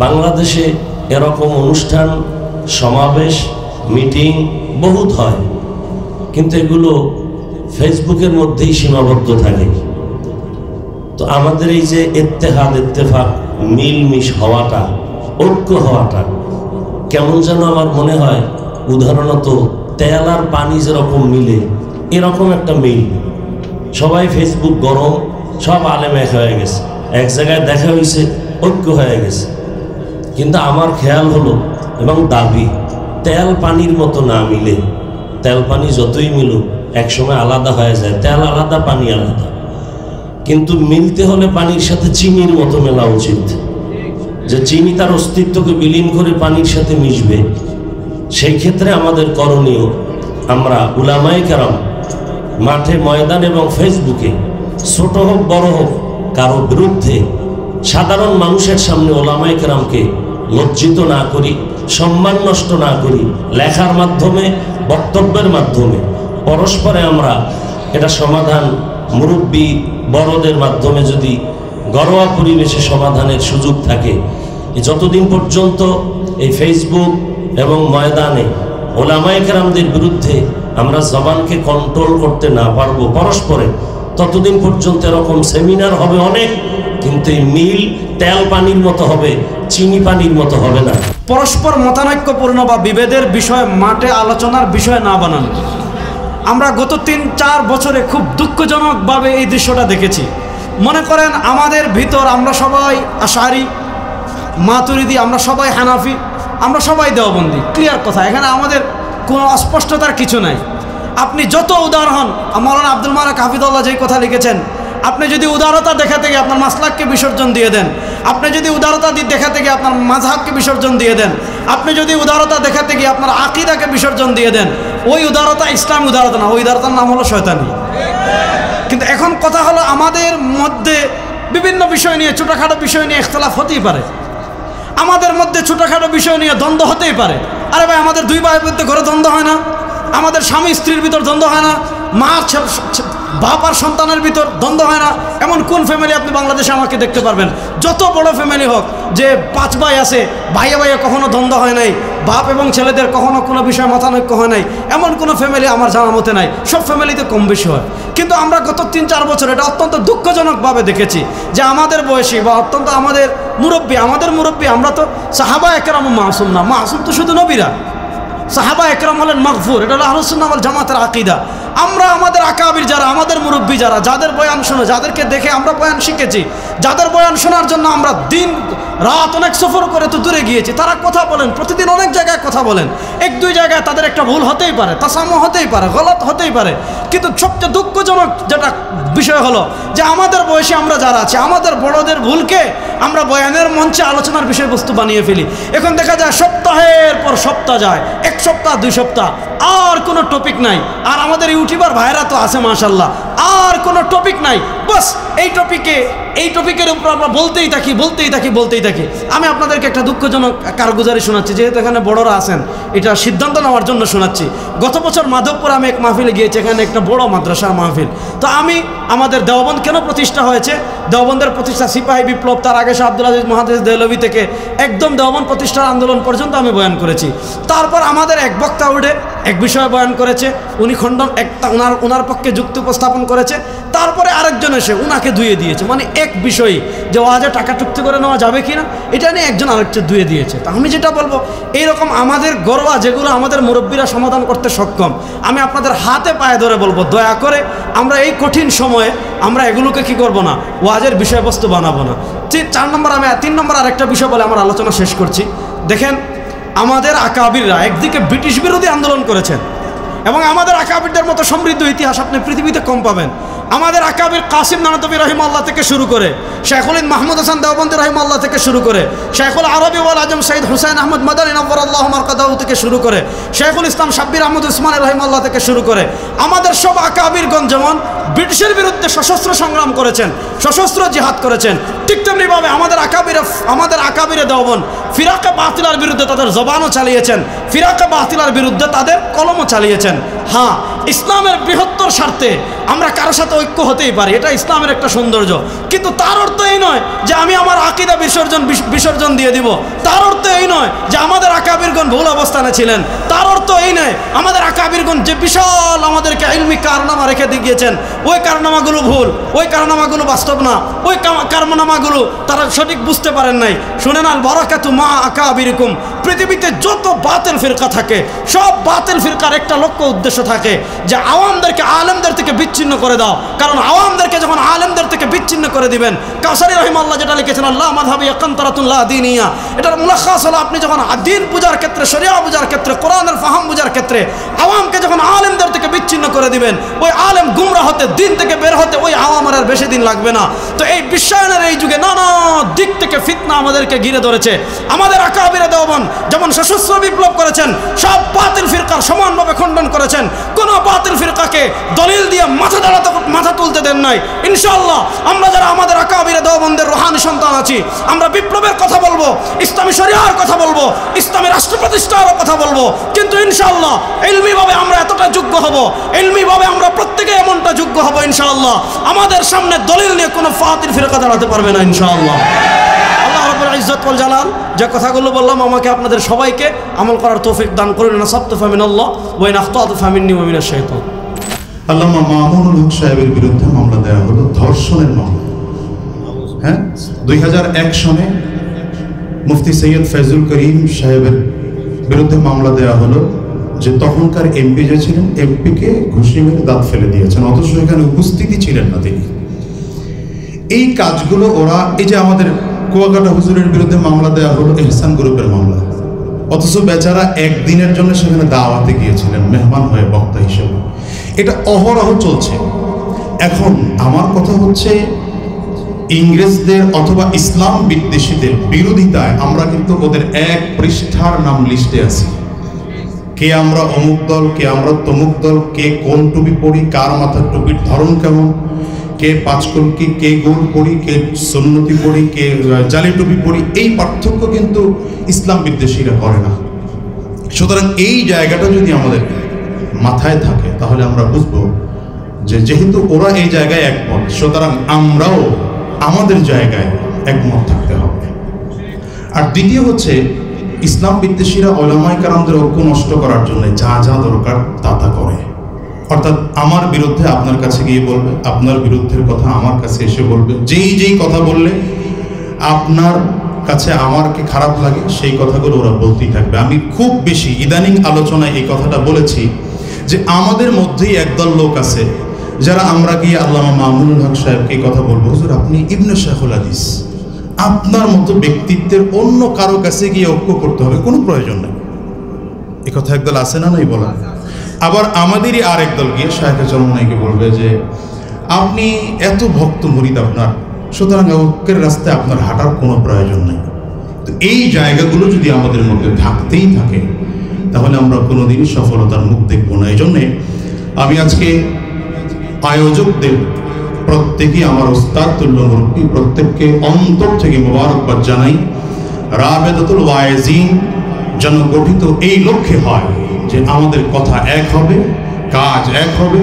বাংলাদেশে এরকম অনুষ্ঠান, সমাবেশ, মিটিং বহুত হয়, কিন্তু এগুলো ফেসবুকের মধ্যেই সীমাবদ্ধ থাকে। তো আমাদের এই যে ইত্তেহাদ, ইত্তেফাক, মিলমিশ হওয়াটা, ঐক্য হওয়াটা কেমন যেন আমার মনে হয় উদাহরণত তেল আর পানি যেরকম মিলে এরকম একটা মিল। সবাই ফেসবুক গরম, সব আলেম এক হয়ে গেছে, এক জায়গায় দেখা হয়েছে, ঐক্য হয়ে গেছে। কিন্তু আমার খেয়াল হলো এবং দাবি, তেল পানির মতো না মিলে। তেল পানি যতই মিলুক একসময় আলাদা হয়ে যায়, তেল আলাদা, পানি আলাদা। কিন্তু মিলতে হলে পানির সাথে চিনির মতো মেলা উচিত, যে চিনি তার অস্তিত্বকে বিলীন করে পানির সাথে মিশবে। সেই ক্ষেত্রে আমাদের করণীয়, আমরা উলামায়ে কেরাম মাঠে, ময়দান এবং ফেসবুকে, ছোট হোক বড় হোক, কারো বিরুদ্ধে সাধারণ মানুষের সামনে উলামায়ে কেরামকে লজ্জিত না করি, সম্মান নষ্ট না করি। লেখার মাধ্যমে, বক্তব্যের মাধ্যমে পরস্পরে আমরা এটা সমাধান, মুরব্বী বড়দের মাধ্যমে যদি ঘরোয়া পরিবেশে সমাধানের সুযোগ থাকে, যতদিন পর্যন্ত এই ফেসবুক এবং ময়দানে উলামায়ে কেরামদের বিরুদ্ধে আমরা জবানকে কন্ট্রোল করতে না পারবো পরস্পরে, ততদিন পর্যন্ত এরকম সেমিনার হবে অনেক, কিন্তু এই মিল তেল পানির মতো হবে, চিনি পানির মতো হবে না। পরস্পর মতানৈক্যপূর্ণ বা বিভেদের বিষয় মাঠে আলোচনার বিষয় না বানানো। আমরা গত ৩-৪ বছরে খুব দুঃখজনকভাবে এই দৃশ্যটা দেখেছি। মনে করেন আমাদের ভিতর আমরা সবাই আশারি, মাতুরিদি, আমরা সবাই হানাফি, আমরা সবাই দেওবন্দি, ক্লিয়ার কথা। এখানে আমাদের কোনো অস্পষ্টতার কিছু নাই। আপনি যত উদার হন, মাওলানা আব্দুল মালিক হাফিজুল্লাহ যেই কথা লিখেছেন, আপনি যদি উদারতা দেখাতে গিয়ে আপনার মাসলাককে বিসর্জন দিয়ে দেন, আপনি যদি উদারতা দেখাতে গিয়ে আপনার মাযহাবকে বিসর্জন দিয়ে দেন, আপনি যদি উদারতা দেখাতে গিয়ে আপনার আকীদাকে বিসর্জন দিয়ে দেন, ওই উদারতা ইসলাম উদারতা না, ওই উদারতার নাম হলো শয়তানি। কিন্তু এখন কথা হলো, আমাদের মধ্যে বিভিন্ন বিষয় নিয়ে, ছোটোখাটো বিষয় নিয়ে ইখতিলাফ হতেই পারে, আমাদের মধ্যে ছোটোখাটো বিষয় নিয়ে দ্বন্দ্ব হতেই পারে। আরে ভাই, আমাদের দুই ভাইয়ের মধ্যে ঘরে দ্বন্দ্ব হয় না? আমাদের স্বামী স্ত্রীর ভিতর দ্বন্দ্ব হয় না? মা বাপ আর সন্তানের ভিতর দ্বন্দ্ব হয় না? এমন কোন ফ্যামিলি আপনি বাংলাদেশে আমাকে দেখতে পারবেন? যত বড় ফ্যামিলি হোক, যে 5 ভাই আছে, ভাইয়ে ভাইয়ে কখনো দ্বন্দ্ব হয় নাই, বাপ এবং ছেলেদের কখনো কোনো বিষয়ে মতানৈক্য হয় নাই, এমন কোনো ফ্যামিলি আমার জানা মতে নাই। সব ফ্যামিলিতে কম বেশি হয়। কিন্তু আমরা গত 3-4 বছর এটা অত্যন্ত দুঃখজনকভাবে দেখেছি যে আমাদের বয়সী বা অত্যন্ত আমাদের মুরব্বী, আমরা তো সাহাবা একরাম মাসুম না, মাসুম তো শুধু নবীরা। সাহাবা একরাম হলেন মাগফুর, এটা হলো আহলুস সুন্নাহ ওয়াল জামাতের আকীদা। আমরা আমাদের আকাবির যারা, আমাদের মুরব্বী যারা, যাদের বয়ান শুনে, যাদেরকে দেখে আমরা বয়ান শিখেছি, যাদের বয়ান শোনার জন্য আমরা দিন রাত অনেক সফর করে তো দূরে গিয়েছি, তারা কথা বলেন, প্রতিদিন অনেক জায়গায় কথা বলেন। 1-2 জায়গায় তাদের একটা ভুল হতেই পারে, তাসামুহ হতেই পারে, গলত হতেই পারে। কিন্তু সবচেয়ে দুঃখজনক যেটা বিষয় হলো যে আমাদের বয়সে আমরা যারা আছি, আমাদের বড়দের ভুলকে আমরা বয়ানের মঞ্চে আলোচনার বিষয়বস্তু বানিয়ে ফেলি। এখন দেখা যায় সপ্তাহের পর সপ্তাহ যায়, 1 সপ্তাহ 2 সপ্তাহ, আর কোনো টপিক নাই। আর আমাদের ইউটিউবার ভাইরা তো আছে মাশাআল্লাহ, আর কোনো টপিক নাই, বাস এই টপিকের উপর আমরা বলতেই থাকি। আমি আপনাদেরকে একটা দুঃখজনক কারগুজারি শোনাচ্ছি, যেহেতু এখানে বড়রা আছেন, এটা সিদ্ধান্ত নেওয়ার জন্য শোনাচ্ছি। গত বছর মাধবপুর আমি এক মাহফিলে গিয়েছি, এখানে একটা বড় মাদ্রাসার মাহফিল। তো আমি আমাদের দেওবন্দ কেন প্রতিষ্ঠা হয়েছে, দেওবন্দের প্রতিষ্ঠা, সিপাহী বিপ্লব, তার আগে শাহ আব্দুল আজিজ মুহাদ্দিস দেহলভী থেকে একদম দেওবন্দ প্রতিষ্ঠার আন্দোলন পর্যন্ত আমি বয়ান করেছি। তারপর আমাদের এক বক্তা উঠে এক বিষয়ে বয়ান করেছে, উনি খণ্ডন ওনার পক্ষে যুক্তি উপস্থাপন করেছে, তারপরে আরেকজন এসে উনাকে ধুয়ে দিয়েছে। মানে এক বিষয়ে যে ওয়াজে টাকা চুক্তি করে নেওয়া যাবে কিনা, এটা নিয়ে একজন আরেকজন ধুয়ে দিয়েছে। তা আমি যেটা বলবো, এইরকম আমাদের গরওয়া যেগুলো আমাদের মুরব্বীরা সমাধান করতে সক্ষম, আমি আপনাদের হাতে পায়ে ধরে বলবো, দয়া করে আমরা এই কঠিন সময়ে আমরা এগুলোকে কি করব না, ওয়াজের বিষয়বস্তু বানাবো না। 3 নম্বর আরেকটা বিষয় বলে আমার আলোচনা শেষ করছি। দেখেন, আমাদের আকাবিররা একদিকে ব্রিটিশ বিরোধী আন্দোলন করেছেন, এবং আমাদের আকাবিরদের মতো সমৃদ্ধ ইতিহাস আপনি পৃথিবীতে কম পাবেন। আমাদের আকাবির কাসিম নানতবী রহিমাহুল্লাহ থেকে শুরু করে, শেখুল মাহমুদ হাসান দেওবন্দি রহিমাহুল্লাহ থেকে শুরু করে, শেখুল আরবি ওয়াল আজম সৈয়দ হুসাইন আহমদ মাদানী নওয়ারাল্লাহু মারকাদাহু থেকে শুরু করে, শেখুল ইসলাম শাব্বির আহমদ উসমানী রহিমাহুল্লাহ থেকে শুরু করে, আমাদের সব আকাবিরগণ যেমন ব্রিটিশের বিরুদ্ধে সশস্ত্র সংগ্রাম করেছেন, সশস্ত্র জিহাদ করেছেন, ঠিক তেমনিভাবে আমাদের আকাবিরে দেওবন্দ ফিরাকে বাতিলার বিরুদ্ধে তাদের জবানও চালিয়েছেন, ফিরাকে বাতিলার বিরুদ্ধে তাদের কলমও চালিয়েছেন। হ্যাঁ, ইসলামের বৃহত্তর স্বার্থে আমরা কারোর সাথে ঐক্য হতেই পারি, এটা ইসলামের একটা সৌন্দর্য। কিন্তু তার অর্থ এই নয় যে আমি আমার আকীদা বিসর্জন দিয়ে দিব। তার অর্থ এই নয় যে আমাদের আকাবিরগণ ভুল অবস্থানে ছিলেন। তার অর্থ এই নয় আমাদের আকাবিরগণ যে বিশাল আমাদেরকে ইলমি কারনামা রেখে দিয়ে গিয়েছেন, ওই কারনামাগুলো ভুল, ওই কারনামাগুলো বাস্তব না, ওই কারনামাগুলো তারা সঠিক বুঝতে পারেন নাই। শুনেন, আল বারাকাতু মা আকাবিরিকুম। পৃথিবীতে যত বাতিল ফিরকা থাকে, সব বাতিল ফিরকার একটা লক্ষ্য উদ্দেশ্য থাকে যে আওয়ামদেরকে আলেমদের থেকে বিচ্ছিন্ন করে দাও। কারণ আওয়ামদেরকে যখন আলেমদের থেকে বিচ্ছিন্ন করে দিবেন, কাসারি রহিমাল্লাহ যেটা লিখেছেন আল্লাহ মাযহাবি কান্তারাতুল্লাহ দীনিয়া, এটার মুলাখাস হলো আপনি যখন দ্বীন পূজার ক্ষেত্রে, শরিয়া পূজার ক্ষেত্রে, কোরআনের ফাহাম পূজার ক্ষেত্রে আওয়ামকে যখন আলেমদের থেকে বিচ্ছিন্ন করে দিবেন, ওই আলেম গুমরা হতে, দিন থেকে বের হতে ওই আওয়ামের আর বেশি দিন লাগবে না। তো এই বিশ্বায়নের এই যুগে নানা দিক থেকে ফিতনা আমাদেরকে ঘিরে ধরেছে। আমাদের আকাবিরে দেওবন্দ যেমন সশস্ত্র বিপ্লব করেছেন, সব বাতিল ফিরকার সমানভাবে খণ্ডন করেছেন। কোন বাতিল ফিরকাকে দলিল দিয়ে মাথা তুলতে দেন নাই। ইনশাআল্লাহ আমরা যারা আমাদের আকাবিরে দেওবন্দের রুহানি সন্তান আছি, আমরা বিপ্লবের কথা বলবো, ইসলামী শরিয়ার কথা বলবো, ইসলামী রাষ্ট্র প্রতিষ্ঠার কথা বলবো। কিন্তু ইনশাআল্লাহ ইলমিভাবে আমরা এতটা যোগ্য হব, ইলমিভাবে আমরা প্রত্যেকে এমনটা যোগ্য হব ইনশাআল্লাহ, আমাদের সামনে দলিল নিয়ে কোনো ফাতিল ফিরকা দাঁড়াতে পারবে না ইনশাআল্লাহ। আল্লাহ রাব্বুল ইজ্জত ওয়াল জালাল যে কথাগুলো বললাম, আমাকে আপনাদের সবাইকে আমল করার তৌফিক দান করুন। নাসাবতু ফামিনাল্লাহ ওয়া ইন আখতাতু ফামিন্নী ওয়া মিনাশ শাইতান। আল্লামা মামুনুল হক সাহেবের বিরুদ্ধে মামলা দেওয়া হলো ধর্ষণের মামলা। হ্যাঁ, 2001 সনে মুফতি সৈয়দ ফয়জুল করিম সাহেবের বিরুদ্ধে মামলা দেওয়া হলো যে তখনকার এমপি যে ছিলেন, এমপিকে ঘুষি মেরে দাঁত ফেলে দিয়েছেন, অথচ এখানে উপস্থিতি ছিলেন না তিনি। এই কাজগুলো ওরা, এই যে আমাদের কুয়াকাটা হুজুরের বিরুদ্ধে মামলা দেওয়া হলো ইহসান গ্রুপের মামলা, অথচ বেচারা একদিনের জন্য সেখানে দাওয়াতে গিয়েছিলেন মেহমান হয়ে, বক্তা হিসেবে। এটা অহরহ চলছে। এখন আমার কথা হচ্ছে, ইংরেজদের অথবা ইসলাম বিদ্বেষীদের বিরোধিতায় আমরা কিন্তু ওদের এক পৃষ্ঠার নাম লিস্টে আছি। কে আমরা অমুক দল, কে আমরা তমুক দল, কে কোন টুপি পরি, কার মাথার টুপির ধরন কেমন, কে পাঁচকলকি, কে গোল পড়ি, কে সুন্নতি পড়ি, কে জালি টুপি পড়ি, এই পার্থক্য কিন্তু ইসলাম বিদ্বেষীরা করে না। সুতরাং এই জায়গাটা যদি আমাদের মাথায় থাকে তাহলে আমরা বুঝবো যে যেহেতু ওরা এই জায়গায় একমত, সুতরাং আমরাও আমাদের জায়গায় একমত থাকতে হবে। আর দ্বিতীয় হচ্ছে, ইসলাম বিদ্বেষীরা উলামায়ে কেরামদের ঐক্য নষ্ট করার জন্য যা যা দরকার তা তা করে। অর্থাৎ আমার বিরুদ্ধে আপনার কাছে গিয়ে বলবে, আপনার বিরুদ্ধের কথা আমার কাছে এসে বলবে, যেই কথা বললে আপনার কাছে আমারকে খারাপ লাগে সেই কথাগুলো ওরা বলতেই থাকবে। আমি খুব বেশি ইদানিং আলোচনায় এই কথাটা বলেছি যে আমাদের মধ্যেই একদল লোক আছে যারা আমরা গিয়ে আল্লামা মামুনুল হক সাহেবকে এই কথা বলবো, হুজুর আপনি ইবনে শাইখুল হাদিস, আপনার মতো ব্যক্তিত্বের অন্য কারো কাছে গিয়ে ঐক্য করতে হবে, কোনো প্রয়োজন নেই। এই কথা একদল আছে না, নাই বলা। আবার আমাদেরই আরেক দল গিয়ে শায়েখে চরমনাইকে বলবে যে আপনি এত ভক্ত মুরিদ আপনার, সুতরাং ঐক্যের রাস্তায় আপনার হাঁটার কোনো প্রয়োজন নেই। তো এই জায়গাগুলো যদি আমাদের মধ্যে থাকতেই থাকে তাহলে আমরা কোনোদিনই সফলতার মুখ দেখব না। এই জন্যে আমি আজকে আয়োজকদের প্রত্যেকেই, আমার ওস্তাদ তুল্য মুরব্বী, প্রত্যেককে অন্তর থেকে মোবারকবাদ জানাই। রাবেদাতুল ওয়াইজিন যেন গঠিত এই লক্ষ্যে হয় যে আমাদের কথা এক হবে, কাজ এক হবে,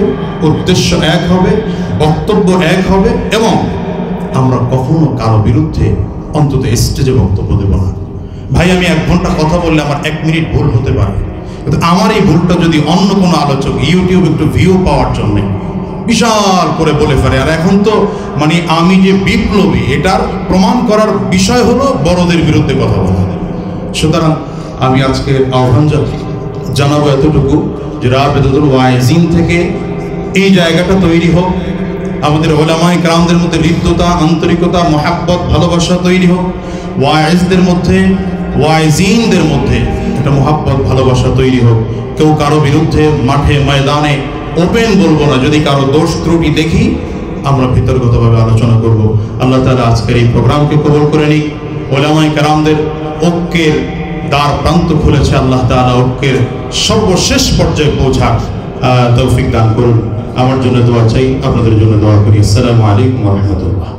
উদ্দেশ্য এক হবে, বক্তব্য এক হবে, এবং আমরা কখনো কারো বিরুদ্ধে অন্তত স্টেজে বক্তব্য দেব না। ভাই, আমি 1 ঘন্টা কথা বললে আমার 1 মিনিট ভুল হতে পারে, কিন্তু আমার এই ভুলটা যদি অন্য কোনো আলোচক ইউটিউব একটু ভিউ পাওয়ার জন্য বিশাল করে বলে ফেলে, আর এখন তো মানে আমি যে বিপ্লবী এটার প্রমাণ করার বিষয় হলো বড়দের বিরুদ্ধে কথা বলা। সুতরাং আমি আজকে আহ্বান জানাবো এতটুকু যে রাবেদাতুল ওয়াইজিন থেকে এই জায়গাটা তৈরি হোক, আমাদের উলামায়ে কেরামদের মধ্যে হৃদ্যতা, আন্তরিকতা, মহাব্বত, ভালোবাসা তৈরি হোক, ওয়াইজদের মধ্যে, ওয়াইজিনদের মধ্যে একটা মহাব্বত, ভালোবাসা তৈরি হোক। কেউ কারো বিরুদ্ধে মাঠে ময়দানে ওপেন বলবো না, যদি কারো দোষ ত্রুটি দেখি আমরা ভিতরগতভাবে আলোচনা করব। আল্লাহ তাআলা আজকের এই প্রোগ্রামকে কবুল করে নিক। উলামায়ে কেরামদের ঐক্যের দ্বার প্রান্ত খুলেছে, আল্লাহ তাআলা ঐক্যের সর্বশেষ পর্যায়ে পৌঁছার তৌফিক দান করুন। আমার জন্য দোয়া চাই, আপনাদের জন্য দোয়া করি। আসসালামু আলাইকুম ওয়া রাহমাতুল্লাহ।